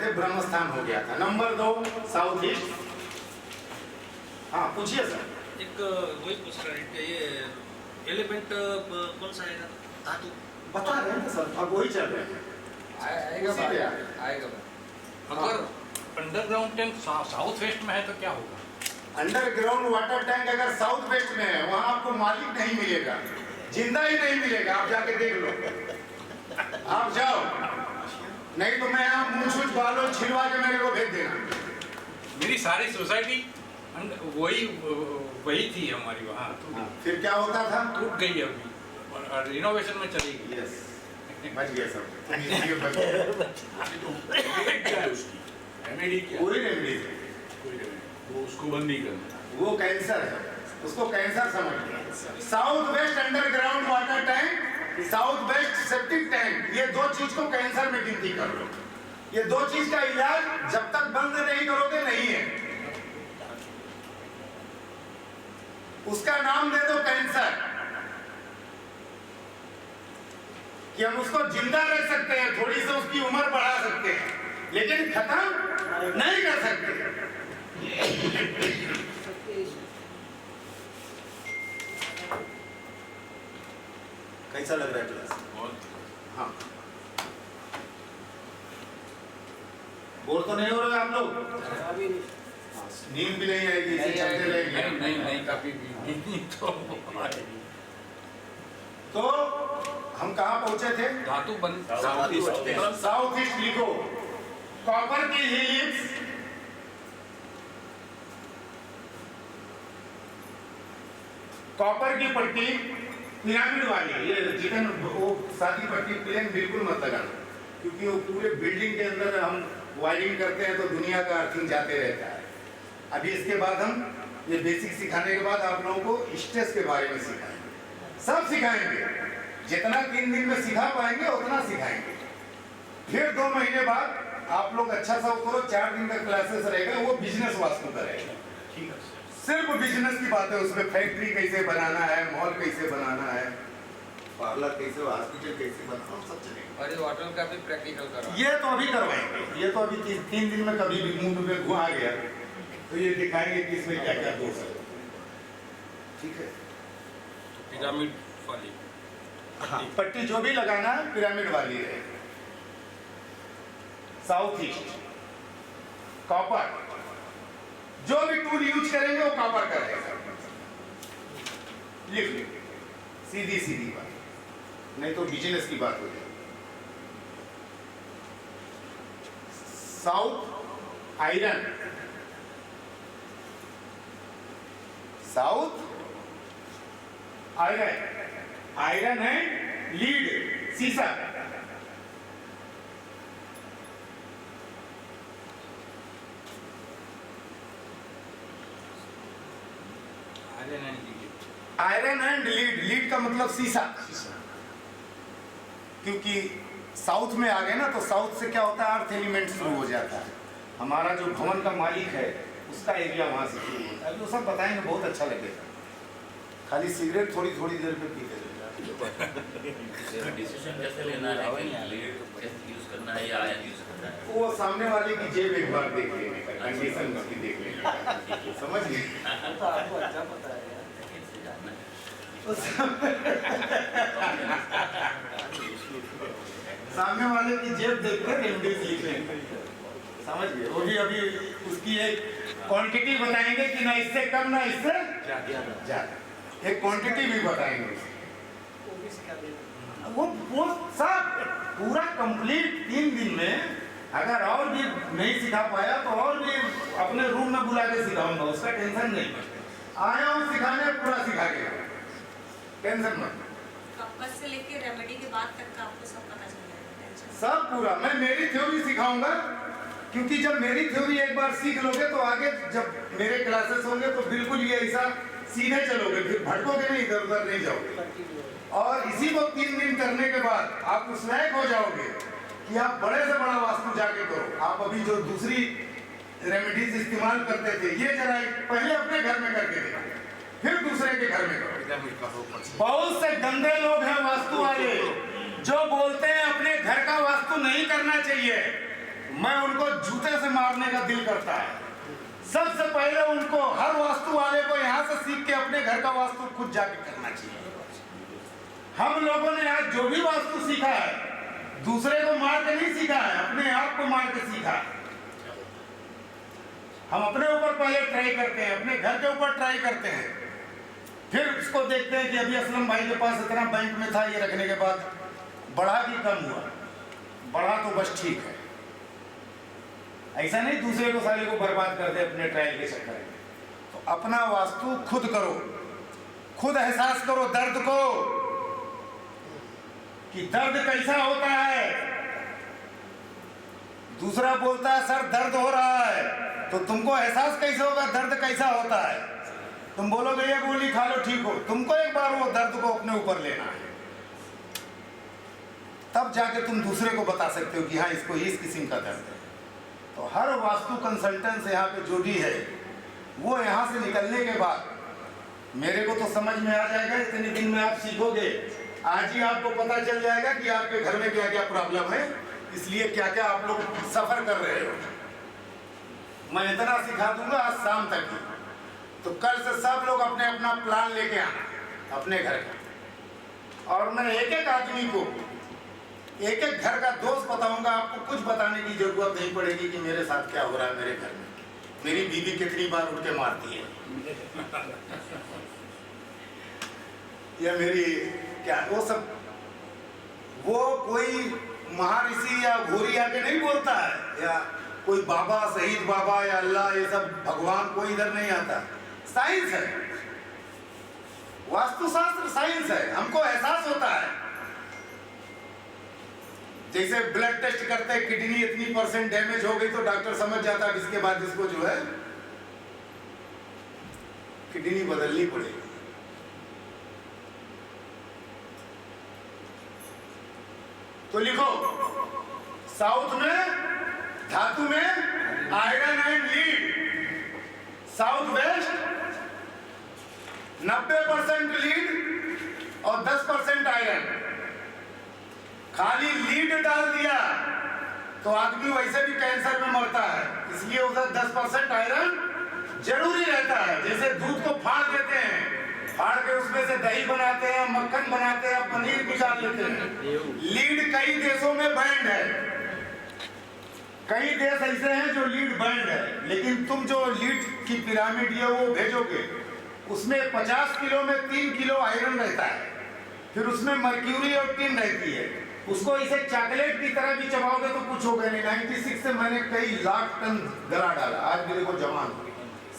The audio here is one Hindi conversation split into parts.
थे, ब्रह्म स्थान हो गया था। Number 2 south east. हाँ पूछिए सर। एक वही पूछ रहा है कि ये एलिमेंट कौन सा आएगा, धातु बता रहे हैं सर, अब वही चल रहे हैं। आएगा। अगर अंडरग्राउंड टैंक साउथ वेस्ट में है तो क्या होगा? अंडरग्राउंड वाटर टैंक अगर साउथ वेस्ट में है, वहां आपको मालिक नहीं मिलेगा, जिंदा ही नहीं मिलेगा। आप जाके देख लो, आप जाओ, नहीं तो मैं यहाँ मूंछ बालों छिलवा के मेरे को भेज देना। मेरी सारी सोसाइटी वही थी हमारी वहाँ, तो फिर क्या होता था? टूट गई अभी और रिनोवेशन में चली गई। यस, बच गया सब। पूरी रेमेडी है, वो उसको बंद नहीं करना, वो कैंसर है, उसको कैंसर समझ। South west underground water tank, south west septic tank, ये दो चीज को कैंसर में गिनती कर लो। ये दो चीज का इलाज जब तक बंद नहीं करोगे नहीं है, उसका नाम दे दो कैंसर, कि हम उसको जिंदा रख सकते हैं, थोड़ी सी उसकी उम्र बढ़ा सकते हैं, लेकिन खत्म नहीं कर सकते। कैसा लग रहा है क्लास? हाँ, बोर तो नहीं हो रहे आप लोग? नींद भी नहीं आएगी, इसे चलते रहेंगे। नहीं काफी तो हम कहाँ पहुंचे थे? धातु बंद साउथ ईस्ट लिखो। कॉपर की हीलिक्स, कॉपर की पट्टी पिरामिड वाली, ये चिकन वो सादी पट्टी प्लेन बिल्कुल मत लगाना, क्योंकि वो पूरे बिल्डिंग के अंदर हम वायरिंग करते हैं तो दुनिया का अर्थिंग जाते रहता है। अभी इसके बाद हम ये बेसिक सिखाने के बाद आप लोगों को स्ट्रेस के बारे में सिखाएंगे, सब सिखाएंगे, जितना 3 दिन में सिखा पाएंगे उतना सिखाएंगे। फिर 2 महीने बाद आप लोग अच्छा सा करो, 4 दिन का क्लासेस रहेगा, वो बिजनेस वास्तु का रहेगा। ठीक है, सिर्फ बिजनेस की बात है, उसमें फैक्ट्री कैसे बनाना है, मॉल कैसे बनाना है, पार्लर कैसे, हॉस्पिटल कैसे बनाना, सब चलेगा। और ये होटल का भी प्रैक्टिकल करो। ये तो अभी करवाएंगे, ये तो अभी 3 दिन में कभी भी मुंह में घुआ गया तो ये दिखाएंगे कि इसमें क्या क्या दोष है। ठीक है, पिरामिड वाली हाँ, पट्टी जो भी लगाना है पिरामिड वाली है। साउथ ईस्ट कॉपर, जो भी टूल यूज करेंगे वो कॉपर का रहेगा। लिख लो, सीधी सीधी बात, नहीं तो बिजनेस की बात हो जाएगी। South iron, south iron, iron है लीड, सीसा। आयरन एंड लीड, लीड का मतलब सीसा, क्योंकि साउथ में आ गए ना तो साउथ से क्या होता है, अर्थ एलिमेंट शुरू हो जाता है। हमारा जो भवन का मालिक है उसका एरिया वहां से शुरू होता है, तो सब बताएंगे, बहुत अच्छा लगेगा। खाली सिगरेट थोड़ी थोड़ी देर पे पीते रहना। डिसीजन कैसे लेना है, कैसे यूज करना है या आयन यूज करना है, वो सामने वाले की जेब एक बार देख लेने का, कंडीशन उसकी देख लेने का, समझ गए? तो आपको अच्छा पता है यार। सामने वाले की जेब देखकर रेमेडीज लिख लेंगे, समझ गए? वो भी अभी उसकी एक क्वांटिटी बताएंगे कि ना इससे कम ना इससे ज्यादा, एक क्वांटिटी भी बताएंगे। वो सब पूरा कंप्लीट 3 दिन में। अगर और भी नहीं सिखा पाया तो और भी अपने रूम में बुला के सिखाऊंगा, उसका टेंशन नहीं। आया हूँ सिखाने, पूरा सिखा के, टेंशन मत। कंपास से लेके रेमेडी के बाद तक का आपको सब पता चल जाएगा, सब पूरा। मैं मेरी थ्योरी सिखाऊंगा, क्योंकि जब मेरी थ्योरी एक बार सीख लोगे तो आगे जब मेरे क्लासेस होंगे तो बिल्कुल ये ऐसा सीधे चलोगे, फिर भटकोगे नहीं, इधर उधर नहीं जाओगे। और इसी को 3 दिन करने के बाद आप उस लायक हो जाओगे कि आप बड़े से बड़ा वास्तु जाके करो। आप अभी जो दूसरी रेमेडीज इस्तेमाल करते थे, ये जरा पहले अपने घर में करके देखो, फिर दूसरे के घर में करो। बहुत से गंदे लोग हैं वास्तु वाले, जो बोलते हैं अपने घर का वास्तु नहीं करना चाहिए। मैं उनको जूते से मारने का दिल करता है। सबसे पहले उनको, हर वास्तु वाले को यहाँ से सीख के अपने घर का वास्तु खुद जाके करना चाहिए। हम लोगों ने आज जो भी वास्तु सीखा है दूसरे को मार के नहीं सीखा है, अपने आप को मार के सीखा है। हम अपने ऊपर पहले ट्राई करते हैं, अपने घर के ऊपर ट्राई करते हैं, फिर उसको देखते हैं कि अभी असलम भाई के पास इतना बैंक में था, ये रखने के बाद बढ़ा कि कम हुआ, बढ़ा तो बस ठीक है। ऐसा नहीं दूसरे को साले को बर्बाद कर दे अपने ट्रायल के चक्कर में। तो अपना वास्तु खुद करो, खुद एहसास करो दर्द को कि दर्द कैसा होता है। दूसरा बोलता है सर दर्द हो रहा है, तो तुमको एहसास कैसे होगा दर्द कैसा होता है? तुम बोलोगे ये गोली खा लो ठीक हो, तुमको एक बार वो दर्द को अपने ऊपर लेना है, तब जाके तुम दूसरे को बता सकते हो कि हाँ इसको इस किस्म का दर्द है। तो हर वास्तु कंसल्टेंट यहाँ पे जो भी है वो यहाँ से निकलने के बाद मेरे को तो समझ में आ जाएगा, इतने दिन में आप सीखोगे, आज ही आपको पता चल जाएगा कि आपके घर में क्या क्या प्रॉब्लम है, इसलिए क्या क्या आप लोग सफर कर रहे हो। मैं इतना सिखा दूंगा आज शाम तक ही, तो कल से सब लोग अपने अपना प्लान लेके आना अपने घर का। और मैं एक एक आदमी को एक एक घर का दोस्त बताऊंगा, आपको कुछ बताने की जरूरत नहीं पड़ेगी कि मेरे साथ क्या हो रहा है, मेरे घर में मेरी बीवी कितनी बार उठ के मारती है या मेरी क्या, वो सब वो कोई महर्षि या घोरी आके नहीं बोलता है, या कोई बाबा शहीद बाबा या अल्लाह, ये सब भगवान कोई इधर नहीं आता। साइंस है, वास्तुशास्त्र साइंस है, हमको एहसास होता है। जैसे ब्लड टेस्ट करते हैं, किडनी इतनी % डैमेज हो गई तो डॉक्टर समझ जाता है इसके बाद इसको जो है किडनी बदलनी पड़ेगी। तो लिखो साउथ में धातु में iron and lead, south west 90% lead और 10% आयरन। खाली लीड डाल दिया तो आदमी वैसे भी कैंसर में मरता है, इसलिए उधर 10% आयरन जरूरी रहता है। जैसे दूध को फाड़ देते हैं, फाड़ के उसमें से दही बनाते हैं, मक्खन बनाते हैं, पनीर निकाल लेते हैं। लीड कई देशों में बैंड है, कई देश ऐसे हैं जो लीड बैंड है, लेकिन तुम जो लीड की पिरामिड है वो भेजोगे, उसमें 50 किलो में 3 किलो आयरन रहता है, फिर उसमें मर्क्यूरी और टिन रहती है। उसको इसे चॉकलेट की तरह भी चबाओगे तो कुछ होगा नहीं। 96 से मैंने कई लाख टन गला डाला, आज मेरे को जवान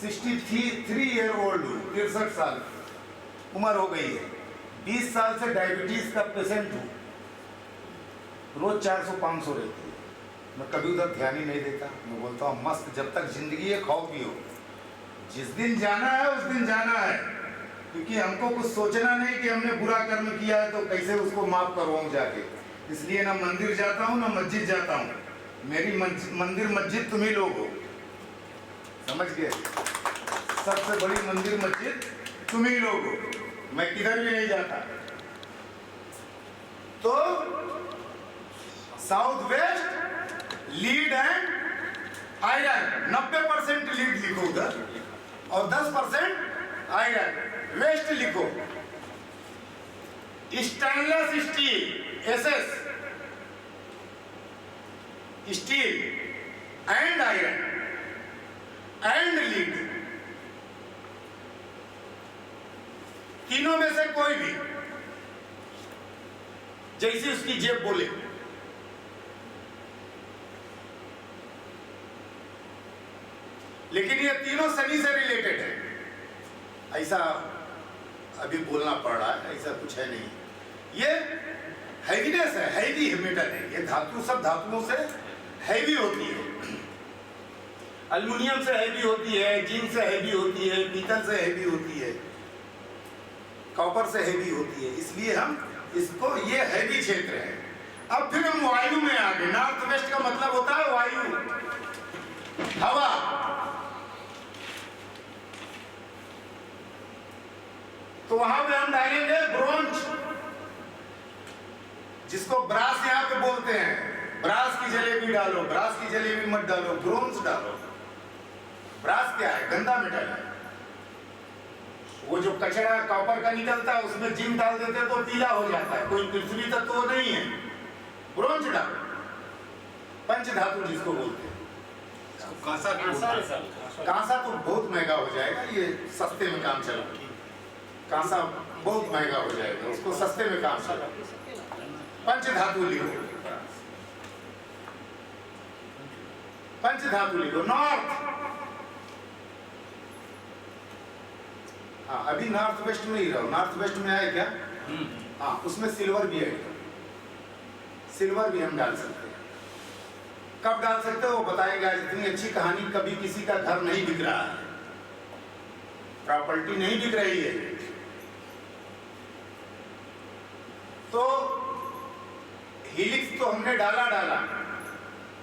63 ईयर ओल्ड हूँ, 63 साल उम्र हो गई है। 20 साल से डायबिटीज का पेशेंट हूँ, रोज 400-500 रहती है। मैं कभी उधर ध्यान ही नहीं देता, मैं बोलता हूँ मस्त, जब तक जिंदगी है खाओ पियो, जिस दिन जाना है उस दिन जाना है, क्योंकि हमको कुछ सोचना नहीं कि हमने बुरा कर्म किया है तो कैसे उसको माफ करवाऊँ जाके। इसलिए ना मंदिर जाता हूँ ना मस्जिद जाता हूँ, मेरी मंदिर मस्जिद तुम ही लोग हो, समझ गए? सबसे बड़ी मंदिर मस्जिद तुम ही लोग हो, मैं किधर भी नहीं जाता। तो south west lead and iron, 90% lead लिखो उधर और 10% आयरन। वेस्ट लिखो stainless steel, SS steel and iron and lead, तीनों में से कोई भी, जैसी उसकी जेब बोले। लेकिन ये तीनों शनि से रिलेटेड है, ऐसा अभी बोलना पड़ रहा है, ऐसा कुछ है नहीं। ये हैवीनेस है, हैवी मेटल है, ये धातु सब धातुओं से हैवी होती है। एल्युमिनियम से हैवी होती है, जिंक से हैवी होती है, पीतल से हैवी होती है, कॉपर से हैवी होती है, इसलिए हम इसको, ये हैवी क्षेत्र है। अब फिर हम वायु में आ गए। नॉर्थ वेस्ट का मतलब होता है वायु, हवा। तो वहां पे हम डालेंगे ब्रोंज, जिसको ब्रास यहाँ पे बोलते हैं। ब्रास की जलेबी डालो, ब्रास की की जलेबी मत डालो, ब्रोंज डालो। ब्रास क्या है? गंदा मेटल है। वो जो कचरा कॉपर का निकलता है उसमें जिंक डाल देते हैं तो पीला हो जाता है, कोई पृथ्वी तत्व तो नहीं है। ब्रोंज डालो, पंच धातु जिसको बोलते हैं। कांसा की कांसा तो बहुत महंगा हो जाएगा, ये सस्ते में काम चला। कांसा बहुत महंगा हो जाएगा, उसको सस्ते में काम चला। पंच धातु लिखो, पंच धातु लिखो। नॉर्थ, हाँ अभी नॉर्थ वेस्ट में ही रहो। नॉर्थ वेस्ट में आए क्या? हाँ उसमें सिल्वर भी है, सिल्वर भी हम डाल सकते हैं। कब डाल सकते हो वो बताएंगे। आज इतनी अच्छी कहानी, कभी किसी का घर नहीं बिक रहा है, प्रॉपर्टी नहीं बिक रही है, तो हीलिक्स तो हमने डाला,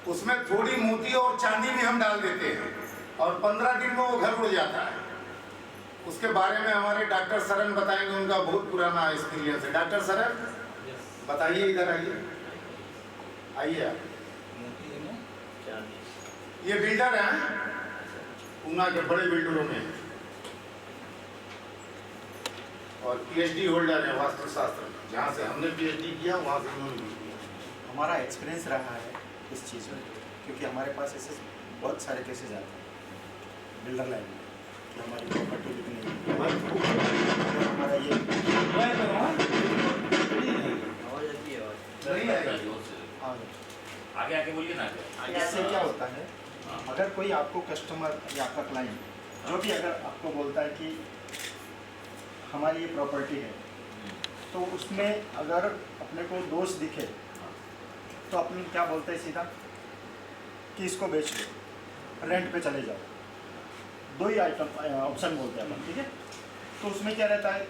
उसमें थोड़ी मोती और चांदी भी हम डाल देते हैं और 15 दिन में वो घर उड़ जाता है। उसके बारे में हमारे डॉक्टर सरन बताएंगे, उनका बहुत पुराना एक्सपीरियंस है। डॉक्टर सरन बताइए, इधर आइए, आइए आप। ये बिल्डर हैं, पूना के बड़े बिल्डरों में और पीएचडी होल्डर है वास्तुशास्त्र में। जहाँ से हमने पीएचडी किया वहाँ से उन्होंने भी किया। हमारा एक्सपीरियंस रहा है इस चीज़ में, क्योंकि हमारे पास ऐसे बहुत सारे केसेस आते हैं बिल्डर लाइन में कि हमारी प्रॉपर्टी बिकने हमारा ये नहीं है। आगे आगे बोलिए ना। इससे क्या होता है, अगर कोई आपको कस्टमर या आपका क्लाइंट जो भी अगर आपको बोलता है कि हमारी ये प्रॉपर्टी है, तो उसमें अगर अपने को दोष दिखे तो अपने क्या बोलते हैं सीधा कि इसको बेच दो, रेंट पे चले जाओ। दो ही आइटम ऑप्शन बोलते हैं अपन, ठीक है। तो उसमें क्या रहता है,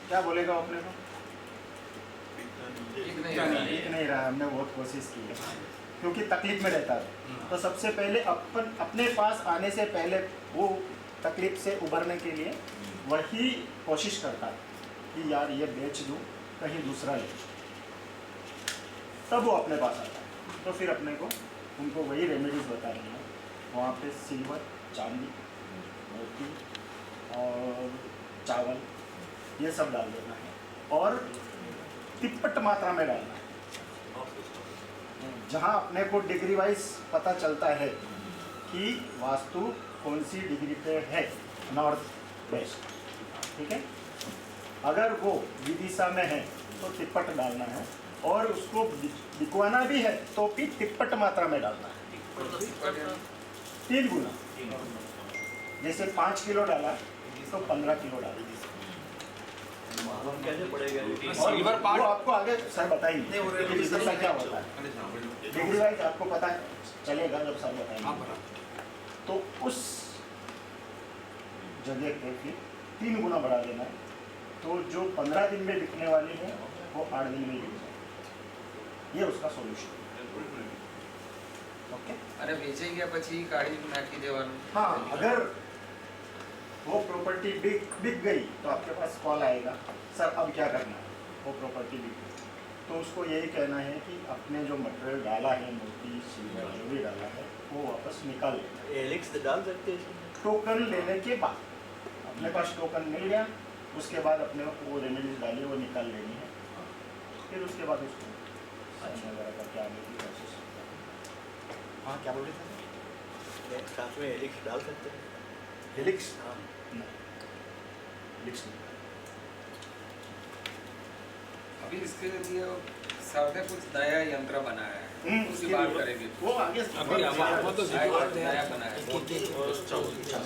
क्या बोलेगा अपने को? एक नहीं रहा, हमने बहुत कोशिश की है क्योंकि तकलीफ में रहता है। तो सबसे पहले अपने पास आने से पहले वो तकलीफ से उबरने के लिए वही कोशिश करता है कि यार ये बेच दूँ, कहीं दूसरा ले, तब वो अपने पास आता है। तो फिर अपने को उनको वही रेमेडीज़ बतानी है। वहाँ पे सिल्वर, चांदी, मोती और चावल ये सब डाल देना है और तिप्पट मात्रा में डालना है। जहाँ अपने को डिग्री वाइज पता चलता है कि वास्तु कौन सी डिग्री पे है, नॉर्थ वेस्ट, ठीक है। अगर वो विदिशा में है तो तिप्पट डालना है और उसको बिकवाना भी है तो भी तिप्पट मात्रा में डालना है, 3 गुना। जैसे 5 किलो डाला तो 15 किलो डालेगी। और वो आपको आगे सर बताएंगे कि विदिशा क्या होता है, डिग्री वाइज आपको पता चलेगा जब सर बताएंगे। तो उस जगह पे फिर 3 गुना बढ़ा देना है, तो जो 15 दिन में बिकने वाली है वो 8 दिन में बिक जाए। ये उसका सोल्यूशन। ओके। अरे बेचाई गया પછી કાઢી નાખી દેવાનું। हाँ, अगर वो प्रॉपर्टी बिक गई तो आपके पास कॉल आएगा, सर अब क्या करना है, वो प्रॉपर्टी बिक गई। तो उसको यही कहना है कि अपने जो मटेरियल डाला है, मोती सिल्वर जो भी डाला है वो वापस निकाल लेना। एलिक्स डाल सकते हैं टोकन लेने के बाद अपने पास टोकन मिल गया, उसके बाद अपने वो रेमेडीज डाली वो निकाल लेनी है। फिर उसके बाद उसको साइन वगैरह करके आने की कोशिश। हाँ क्या बोल रहे थे? साथ में एलिक्स डाल सकते हैं। हेलिक्स? नहीं, हेलिक्स नहीं। अभी इसके लिए सर ने कुछ नया यंत्र बनाया है, उसकी बात करेंगे। वो आगे अभी नया बनाया है।